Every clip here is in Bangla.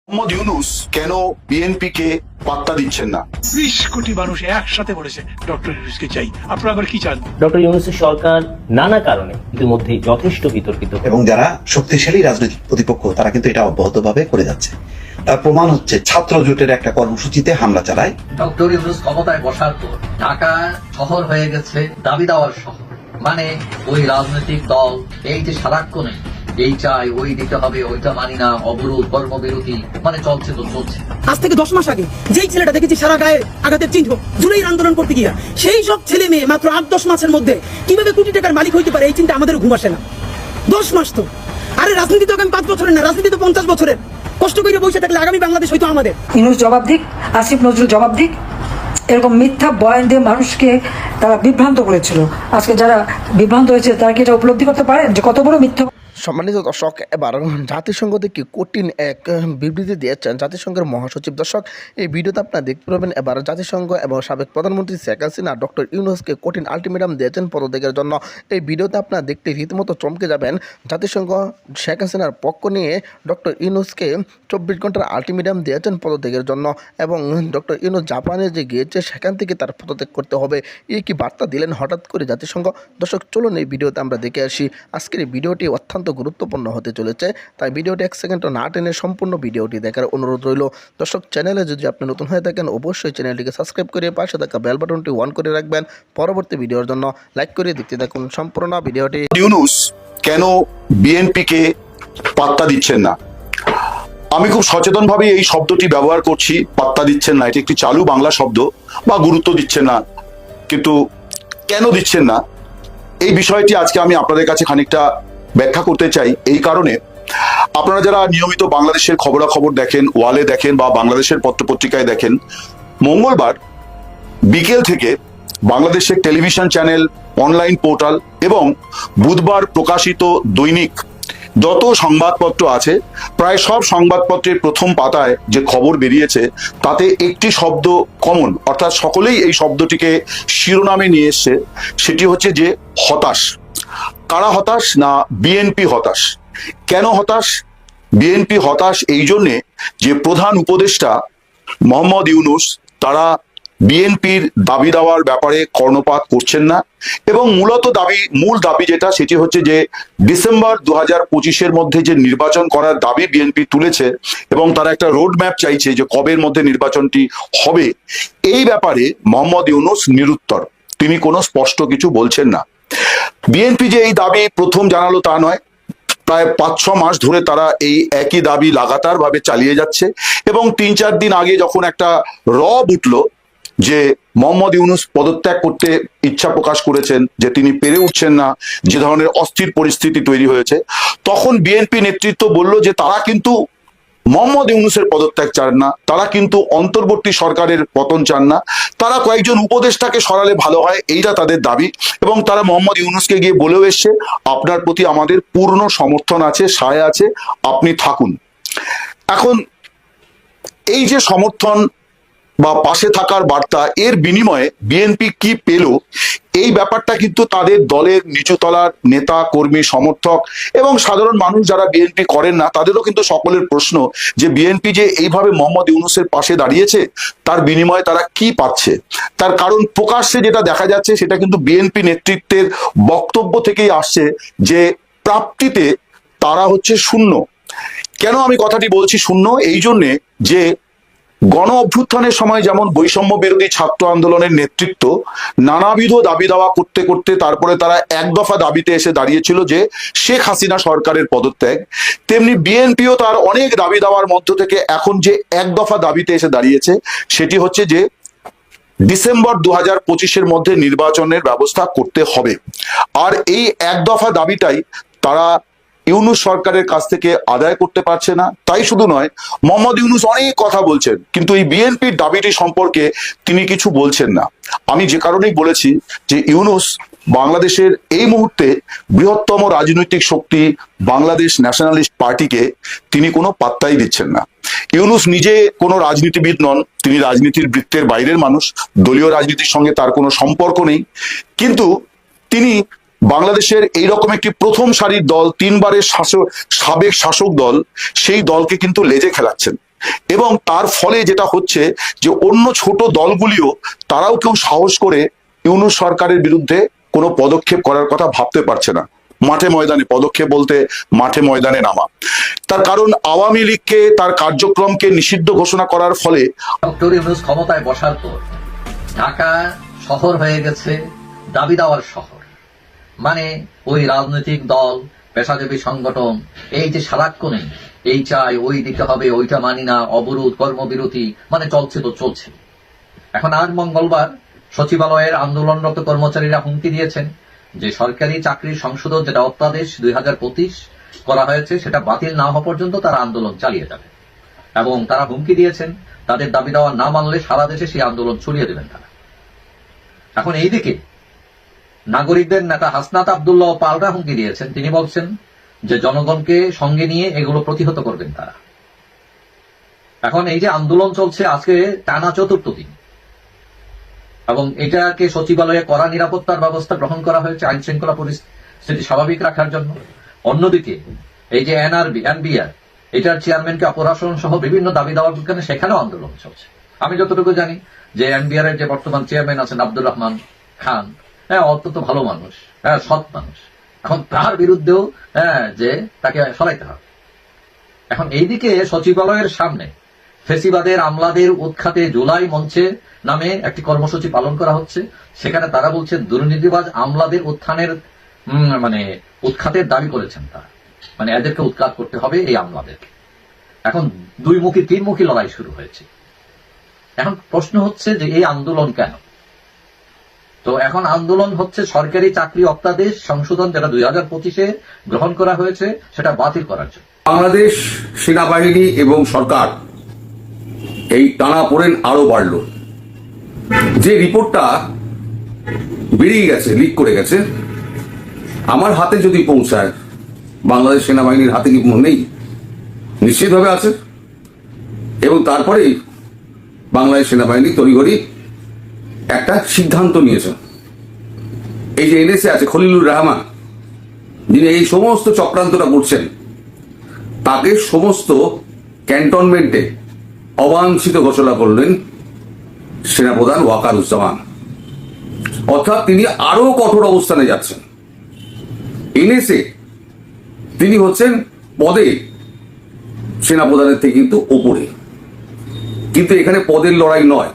মোহাম্মদ ইউনূস কেন বিএনপি কে পাত্তা দিচ্ছেন না? 20 কোটি মানুষ একসাথে বলেছে ডক্টর ইউনূসকে চাই। আপনারা আবার কি চান? ডক্টর ইউনূসের সরকার নানা কারণে ইতিমধ্যে যথেষ্ট বিতর্কিত এবং যারা শক্তিশালী রাজনৈতিক প্রতিপক্ষ তারা কিন্তু এটা অব্যাহতভাবে করে যাচ্ছে। তার প্রমাণ হচ্ছে ছাত্র জোটের একটা কর্মসূচিতে হামলা চালায়। ডক্টর ইউনূস ক্ষমতায় বসার পর ঢাকা শহর হয়ে গেছে দাবি দেওয়ার শহর। মানে ওই রাজনৈতিক দল এই যে সারাক্ষণে এই চাই ওই দিতে হবে, ওইটা মানি না, অবরোধ, কর্মবিরতি, মানে চলছে তো চলছে। আজ থেকে 10 মাস আগে যেই ছেলেটা দেখেছি সারা গায়ে আঘাতের চিহ্ন জুলাই আন্দোলন করতে গিয়া, সেই সব ছেলে মেয়ে মাত্র 8-10 মাসের মধ্যে কিভাবে কোটি টাকার মালিক হইতে পারে এই চিন্তা আমাদের ঘুম আসে না। 10 মাস তো, আরে রাজনীতি তো আগামী 5 বছরের না, রাজনীতি তো 50 বছরের। কষ্ট করে বসে থাকলে আগামী বাংলাদেশ হয়তো আমাদের। ইউনূস জবাব দিক, আসিফ নজরুল জবাব দিক। এরকম মিথ্যা বয়ান দিয়ে মানুষকে তারা বিভ্রান্ত করেছিল। আজকে যারা বিভ্রান্ত হয়েছে তারা কি এটা উপলব্ধি করতে পারেন যে কত বড় মিথ্যা? সম্মানিত দর্শক, এবার জাতিসংঘ থেকে কঠিন এক বিবৃতি দিয়েছেন জাতিসংঘের মহাসচিব। দর্শক, এই ভিডিওতে আপনারা দেখতে পাবেন এবার জাতিসংঘ এবং সাবেক প্রধানমন্ত্রী শেখ হাসিনা ডক্টর ইউনূসকে কঠিন আলটিমেটাম দিয়েছেন পদত্যাগের জন্য। এই ভিডিওতে আপনারা দেখতে রীতিমতো চমকে যাবেন। জাতিসংঘ শেখ হাসিনার পক্ষ নিয়ে ডক্টর ইউনূসকে 24 ঘন্টার আলটিমেটাম দিয়েছেন পদত্যাগের জন্য, এবং ডক্টর ইউনূস জাপানে যে গিয়েছে সেখান থেকে তার পদত্যাগ করতে হবে, এই কি বার্তা দিলেন হঠাৎ করে জাতিসংঘ। দর্শক, চলুন এই ভিডিওতে আমরা দেখে আসি। আজকের এই ভিডিওটি অত্যন্ত গুরুত্বপূর্ণ হতে চলেছে, তাই ভিডিওটি 1 সেকেন্ডও না টেনে সম্পূর্ণ ভিডিওটি দেখার অনুরোধ রইল। দর্শক, চ্যানেলে যদি আপনি নতুন হয়ে থাকেন অবশ্যই চ্যানেলটিকে সাবস্ক্রাইব করে পাশে থাকা বেল বাটনটি অন করে রাখবেন। পরবর্তী ভিডিওর জন্য লাইক করে দেখতে থাকুন সম্পূর্ণ ভিডিওটি। ইউনূস কেন বিএনপি কে পাত্তা দিচ্ছেন না? আমি খুব সচেতনভাবে এই শব্দটি ব্যবহার করছি, পাত্তা দিচ্ছেন না। এটি একটি চালু বাংলা শব্দ, বা গুরুত্ব দিচ্ছেন না, কিন্তু কেন দিচ্ছেন না এই বিষয়টি আজকে আমি আপনাদের কাছে খানিকটা ব্যাখ্যা করতে চাই। এই কারণে, আপনারা যারা নিয়মিত বাংলাদেশের খবরাখবর দেখেন, ওয়ালে দেখেন বা বাংলাদেশের পত্রপত্রিকায় দেখেন, মঙ্গলবার বিকেল থেকে বাংলাদেশের টেলিভিশন চ্যানেল, অনলাইন পোর্টাল এবং বুধবার প্রকাশিত দৈনিক যত সংবাদপত্র আছে, প্রায় সব সংবাদপত্রের প্রথম পাতায় যে খবর বেরিয়েছে তাতে একটি শব্দ কমন, অর্থাৎ সকলেই এই শব্দটিকে শিরোনামে নিয়ে এসছে। সেটি হচ্ছে যে হতাশ। কারা হতাশ? না, বিএনপি হতাশ। কেন হতাশ? বিএনপি হতাশ এই জন্যে যে প্রধান উপদেষ্টা মোহাম্মদ ইউনূস তারা বিএনপির দাবি দেওয়ার ব্যাপারে কর্ণপাত করছেন না, এবং মূল দাবি যেটা, সেটি হচ্ছে যে ডিসেম্বর 2025-এর মধ্যে যে নির্বাচন করার দাবি বিএনপি তুলেছে, এবং তারা একটা রোড ম্যাপ চাইছে যে কবের মধ্যে নির্বাচনটি হবে। এই ব্যাপারে মোহাম্মদ ইউনূস নিরুত্তর, তিনি কোনো স্পষ্ট কিছু বলছেন না। বিএনপি যে এই দাবি প্রথম জানালো তা নয়, প্রায় 5-6 মাস ধরে তারা এই একই দাবি লাগাতার ভাবে চালিয়ে যাচ্ছে, এবং 3-4 দিন আগে যখন একটা রব উঠলো যে মোহাম্মদ ইউনূস পদত্যাগ করতে ইচ্ছা প্রকাশ করেছেন, যে তিনি পেরে উঠছেন না, যে ধরনের অস্থির পরিস্থিতি তৈরি হয়েছে, তখন বিএনপি নেতৃত্ব বলল যে তারা কিন্তু মোহাম্মদ ইউনূসের পদত্যাগ চান না, তারা কিন্তু অন্তর্বর্তী সরকারের পতন চান না, তারা কয়েকজন উপদেষ্টাকে সরালে ভালো হয়, এইটা তাদের দাবি। এবং তারা মোহাম্মদ ইউনূসকে গিয়ে বলেও এসছে, আপনার প্রতি আমাদের পূর্ণ সমর্থন আছে, সায় আছে, আপনি থাকুন। এখন এই যে সমর্থন বা পাশে থাকার বার্তা, এর বিনিময়ে বিএনপি কি পেল, এই ব্যাপারটা কিন্তু তাদের দলের নিচুতলার নেতা কর্মী, সমর্থক এবং সাধারণ মানুষ যারা বিএনপি করেন না, তাদেরও কিন্তু সকলের প্রশ্ন যে বিএনপি যে এইভাবে মোহাম্মদ ইউনূসের পাশে দাঁড়িয়েছে, তার বিনিময়ে তারা কি পাচ্ছে। তার কারণ প্রকাশ্যে যেটা দেখা যাচ্ছে সেটা কিন্তু বিএনপি নেতৃত্বের বক্তব্য থেকেই আসছে যে প্রাপ্তিতে তারা হচ্ছে শূন্য। কেন আমি কথাটি বলছি শূন্য? এই জন্যে যে গণ অভ্যুত্থানের সময় যেমন বৈষম্য বিরোধী ছাত্র আন্দোলনের নেতৃত্ব নানাবিধ দাবি দাওয়া করতে করতে তারপরে তারা এক দফা দাবিতে এসে দাঁড়িয়েছিল যে শেখ হাসিনা সরকারের পদত্যাগ, তেমনি বিএনপিও তার অনেক দাবি দাওয়ার মধ্য থেকে এখন যে এক দফা দাবিতে এসে দাঁড়িয়েছে সেটি হচ্ছে যে ডিসেম্বর 2025-এর মধ্যে নির্বাচনের ব্যবস্থা করতে হবে। আর এই এক দফা দাবিটাই তারা ইউনূস সরকারের কাছ থেকে আদায় করতে পারছে না। তাই শুধু নয়, মোহাম্মদ ইউনূস অনেক কথা বলছেন, কিন্তু এই বিএনপির দাবিটি সম্পর্কে তিনি কিছু বলছেন না। আমি যে কারণেই বলেছি যে ইউনূস বাংলাদেশের এই মুহূর্তে বৃহত্তম রাজনৈতিক শক্তি বাংলাদেশ ন্যাশনালিস্ট পার্টিকে তিনি কোনো পাত্তাই দিচ্ছেন না। ইউনূস নিজে কোনো রাজনীতিবিদ নন, তিনি রাজনীতির বৃত্তের বাইরের মানুষ, দলীয় রাজনীতির সঙ্গে তার কোনো সম্পর্ক নেই, কিন্তু তিনি বাংলাদেশের এইরকম একটি প্রথম সারির দল, 3 বারের সাবেক শাসক দল, সেই দলকে কিন্তু লেজে খেলাচ্ছেন। এবং তার ফলে যেটা হচ্ছে যে অন্য ছোট দলগুলিও তারাও কেউ সাহস করে ইউনূস সরকারের বিরুদ্ধে কোনো পদক্ষেপ করার কথা ভাবতে পারছে না। মাঠে ময়দানে পদক্ষেপ বলতে মাঠে ময়দানে নামা। তার কারণ আওয়ামী লীগকে তার কার্যক্রমকে নিষিদ্ধ ঘোষণা করার ফলে ডক্টর ইউনূস ক্ষমতায় বসার পর ঢাকা শহর হয়ে গেছে দাবি দেওয়ার শহর। মানে ওই রাজনৈতিক দল, পেশাজীবী সংগঠন, এই যে সারাক্ষণে এই চাই, ওই দিতে হবে, ওইটা মানি না, অবরোধ, কর্মবিরতি, মানে চলছে তো চলছে। এখন আজ মঙ্গলবার সচিবালয়ের আন্দোলনরত কর্মচারীরা হুমকি দিয়েছেন যে সরকারি চাকরির সংশোধন, যেটা অধ্যাদেশ 2025 করা হয়েছে, সেটা বাতিল না হওয়া পর্যন্ত তারা আন্দোলন চালিয়ে যাবে। এবং তারা হুমকি দিয়েছেন তাদের দাবি দেওয়া না মানলে সারা দেশে সেই আন্দোলন ছড়িয়ে দেবেন তারা। এখন এইদিকে নাগরিকদের নেতা হাসনাত আব্দুল্লাহ পাল্টা হুমকি দিয়েছেন। তিনি বলছেন যে জনগণকে সঙ্গে নিয়ে এগুলো প্রতিহত করবেন তারা। এখন এই যে আন্দোলন চলছে আজকে টানা 4র্থ দিন, এবং এটাকে সচিবালয়ে কড়া নিরাপত্তার ব্যবস্থা গ্রহণ করা হয়েছে আইন শৃঙ্খলা পরিস্থিতি স্বাভাবিক রাখার জন্য। অন্যদিকে এই যে এনবিআর, এটার চেয়ারম্যানকে অপসারণ সহ বিভিন্ন দাবি দেওয়ার বিজ্ঞানে সেখানেও আন্দোলন চলছে। আমি যতটুকু জানি যে এনবিআর এর যে বর্তমান চেয়ারম্যান আছেন আব্দুর রহমান খান, হ্যাঁ, অত্যন্ত ভালো মানুষ, হ্যাঁ, সৎ মানুষ। এখন তার বিরুদ্ধেও যে তাকে সরাইতে হবে। এখন এইদিকে সচিবালয়ের সামনে ফেসিবাদের আমলাদের উৎখাতে জুলাই মঞ্চে নামে একটি কর্মসূচি পালন করা হচ্ছে। সেখানে তারা বলছেন দুর্নীতিবাজ আমলাদের উত্থানের উৎখাতের দাবি করেছেন তারা, মানে এদেরকে উৎখাত করতে হবে এই আমলাদেরকে। এখন দুইমুখী তিনমুখী লড়াই শুরু হয়েছে। এখন প্রশ্ন হচ্ছে যে এই আন্দোলন কেন? তো এখন আন্দোলন হচ্ছে সরকারি চাকরি অধ্যাদেশ সংশোধন, যেটা 2025-এ গ্রহণ করা হয়েছে, সেটা বাতিল করার জন্য। বাংলাদেশ সেনাবাহিনী এবং সরকার এই টানাপোড়েন আরো বাড়ল। যে রিপোর্টটা বেরিয়ে গেছে, লিক করে গেছে, আমার হাতে যদি পৌঁছায়, বাংলাদেশ সেনাবাহিনীর হাতে কি নেই? নিশ্চিতভাবে আছে। এবং তারপরেই বাংলাদেশ সেনাবাহিনী তড়িঘড়ি একটা সিদ্ধান্ত নিয়েছে। এই যে এনএসএ আছে খলিলুর রহমান, যিনি এই সমস্ত চক্রান্তটা করছেন, তাকে সমস্ত ক্যান্টনমেন্টে অবাঞ্ছিত ঘোষণা করলেন সেনাপ্রধান ওয়াকারুজ্জামান। অর্থাৎ তিনি আরো কঠোর অবস্থানে যাচ্ছেন। এনএসএ তিনি হচ্ছেন পদে সেনাপ্রধানের থেকে কিন্তু ওপরে, কিন্তু এখানে পদের লড়াই নয়,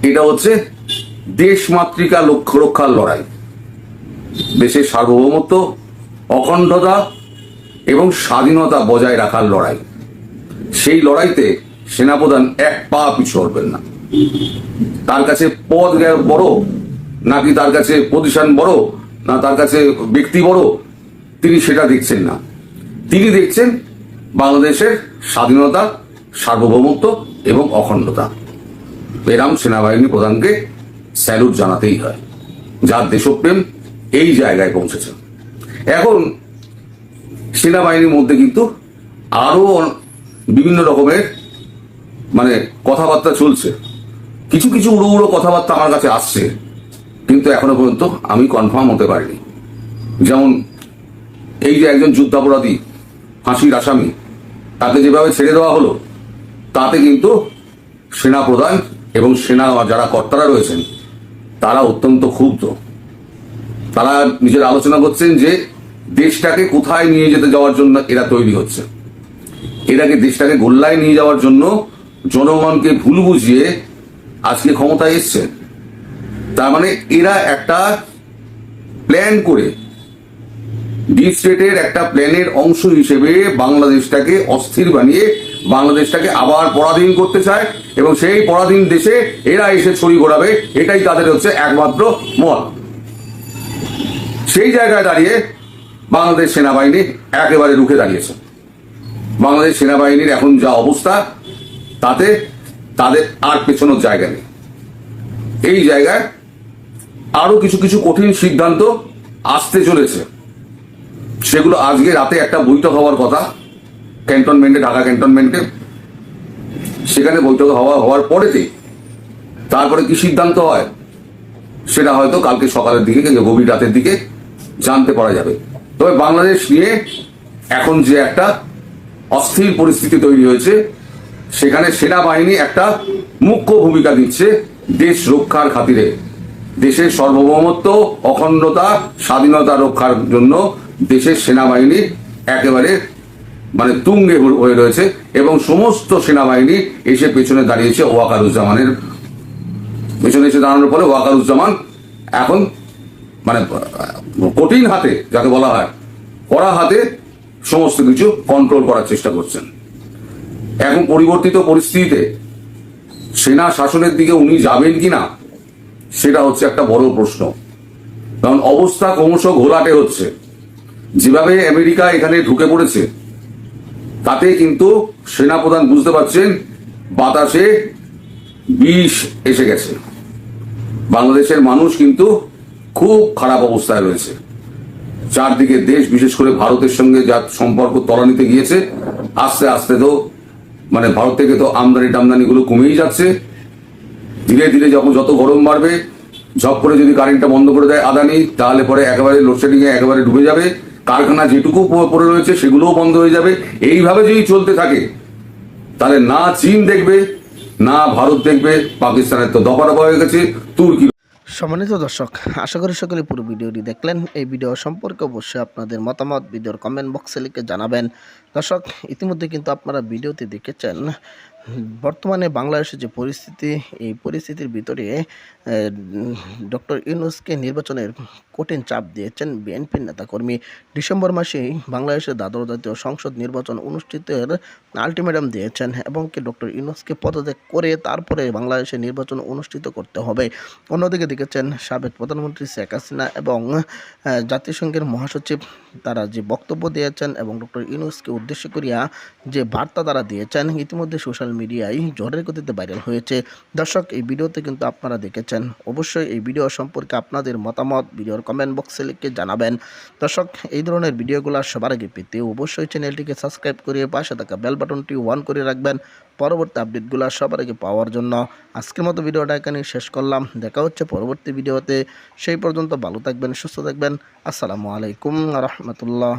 এটা হচ্ছে দেশমাতৃকা লক্ষ্য রক্ষার লড়াই, দেশের সার্বভৌমত্ব, অখণ্ডতা এবং স্বাধীনতা বজায় রাখার লড়াই। সেই লড়াইতে সেনাপ্রধান এক পা পিছু হবেন না। তার কাছে পদ বড় নাকি তার কাছে পজিশন বড়, না তার কাছে ব্যক্তি বড়, তিনি সেটা দেখছেন না। তিনি দেখছেন বাংলাদেশের স্বাধীনতা, সার্বভৌমত্ব এবং অখণ্ডতা। এরাম সেনাবাহিনী প্রধানকে স্যালুট জানাতেই হয়, যার দেশপ্রেম এই জায়গায় পৌঁছেছে। এখন সেনাবাহিনীর মধ্যে কিন্তু আরো বিভিন্ন রকমের কথাবার্তা চলছে। কিছু কিছু উড়ো উড়ো কথাবার্তা আমার কাছে আসছে, কিন্তু এখনো পর্যন্ত আমি কনফার্ম হতে পারিনি। যেমন এই যে একজন যুদ্ধাপরাধী, ফাঁসির আসামি, তাকে যেভাবে ছেড়ে দেওয়া হলো, তাতে কিন্তু সেনাপ্রধান এবং সেনা যারা কর্তারা রয়েছেন তারা অত্যন্ত ক্ষুব্ধ। তারা নিজের আলোচনা করছেন যে দেশটাকে কোথায় নিয়ে যেতে যাওয়ার জন্য এরা তৈরি হচ্ছে। এটাকে দেশটাকে গোল্লায় নিয়ে যাওয়ার জন্য জনগণকে ভুল বুঝিয়ে আজকে ক্ষমতায় এসছে। তার মানে এরা একটা প্ল্যান করে, ডিপ স্টেটের একটা প্ল্যানের অংশ হিসেবে বাংলাদেশটাকে অস্থির বানিয়ে বাংলাদেশটাকে আবার পরাধীন করতে চায়, এবং সেই পরাধীন দেশে এরা এসে ছড়ি ঘোরাবে, এটাই তাদের হচ্ছে একমাত্র মত। সেই জায়গায় দাঁড়িয়ে বাংলাদেশ সেনাবাহিনী একেবারে রুখে দাঁড়িয়েছে। বাংলাদেশ সেনাবাহিনীর এখন যা অবস্থা, তাতে তাদের আর পেছনোর জায়গা নেই। এই জায়গায় আরো কিছু কিছু কঠিন সিদ্ধান্ত আসতে চলেছে। সেগুলো আজকে রাতে একটা বৈঠক হওয়ার কথা ক্যান্টনমেন্টে, ঢাকা ক্যান্টনমেন্টে। সেখানে বৈঠক হওয়ার পরেতেই তারপরে কি সিদ্ধান্ত হয় সেটা হয়তো কালকে সকালের দিকে, গভীর রাতের দিকে জানতে পারা যাবে। তবে বাংলাদেশ নিয়ে এখন যে একটা অস্থির পরিস্থিতি তৈরি হয়েছে, সেখানে সেনাবাহিনী একটা মুখ্য ভূমিকা দিচ্ছে দেশ রক্ষার খাতিরে। দেশের সার্বভৌমত্ব, অখণ্ডতা, স্বাধীনতা রক্ষার জন্য দেশের সেনাবাহিনী একেবারে মানে তুঙ্গে হয়ে রয়েছে এবং সমস্ত সেনাবাহিনী এসে পেছনে দাঁড়িয়েছে ওয়াকারুজ্জামানের পেছনে এসে দাঁড়ানোর পরে ওয়াকারুজ্জামান এখন মানে কঠিন হাতে, যাকে বলা হয় কড়া হাতে, সমস্ত কিছু কন্ট্রোল করার চেষ্টা করছেন। এখন পরিবর্তিত পরিস্থিতিতে সেনা শাসনের দিকে উনি যাবেন কিনা সেটা হচ্ছে একটা বড় প্রশ্ন, কারণ অবস্থা ক্রমশ ঘোলাটে হচ্ছে। যেভাবে আমেরিকা এখানে ঢুকে পড়েছে তাতে কিন্তু সেনাপ্রধান বুঝতে পারছেন বাতাসে বিষ এসে গেছে। বাংলাদেশের মানুষ কিন্তু খুব খারাপ অবস্থায় রয়েছে। চারদিকে দেশ, বিশেষ করে ভারতের সঙ্গে যা সম্পর্ক তলানিতে গিয়েছে, আস্তে আস্তে তো মানে ভারত থেকে তো আমদানি টামদানি গুলো কমেই যাচ্ছে। ধীরে ধীরে যখন যত গরম বাড়বে, ঝপ করে যদি কারেন্টটা বন্ধ করে দেয় আদানি, তাহলে পরে একেবারে লোডশেডিং এ একেবারে ডুবে যাবে। কারখানা যেটুকু পড়ে রয়েছে সেগুলোও বন্ধ হয়ে যাবে। এইভাবে যদি চলতে থাকে তাহলে না চীন দেখবে, না ভারত দেখবে, পাকিস্তানের তো দফা হয়ে গেছে, তুর্কি। সম্মানিত দর্শক, আশা করি সকলে পুরো ভিডিওটি দেখলেন। এই ভিডিও সম্পর্কে অবশ্যই আপনাদের মতামত ভিডিওর কমেন্ট বক্সে লিখে জানাবেন। দর্শক, ইতিমধ্যে কিন্তু আপনারা ভিডিওতে দেখেছেন বর্তমানে বাংলাদেশের যে পরিস্থিতি, এই পরিস্থিতির ভিতরে ডক্টর ইউনূসকে নির্বাচনের কঠিন চাপ দিয়েছেন বিএনপির নেতাকর্মী। ডিসেম্বর মাসেই বাংলাদেশের দ্বাদশ জাতীয় সংসদ নির্বাচন অনুষ্ঠিতের আলটিমেটাম দিয়েছেন এবং কি ডক্টর ইউনূসকে পদত্যাগ করে তারপরে বাংলাদেশের নির্বাচন অনুষ্ঠিত করতে হবে। অন্যদিকে দেখেছেন সাবেক প্রধানমন্ত্রী শেখ হাসিনা এবং জাতিসংঘের মহাসচিব তারা যে বক্তব্য দিয়েছেন এবং ডক্টর ইউনূসকে উদ্দেশ্য করিয়া যে বার্তা তারা দিয়েছেন, ইতিমধ্যে সোশ্যাল মিডিয়ায় ঝড়ের গতিতে ভাইরাল হয়েছে। দর্শক, এই ভিডিওতে কিন্তু আপনারা দেখেছেন। অবশ্যই এই ভিডিও সম্পর্কে আপনাদের মতামত ভিডিওর কমেন্ট বক্সে লিখে জানাবেন। দর্শক, এই ধরনের ভিডিওগুলো সবার আগে পেতে অবশ্যই চ্যানেলটিকে সাবস্ক্রাইব করে পাশে থাকা বেল বাটনটি অন করে রাখবেন পরবর্তী আপডেটগুলো সবার আগে পাওয়ার জন্য। আজকের মতো ভিডিওটা এখানে শেষ করলাম। দেখা হচ্ছে পরবর্তী ভিডিওতে। সেই পর্যন্ত ভালো থাকবেন, সুস্থ থাকবেন। আসসালামু আলাইকুম রহমতুল্লাহ।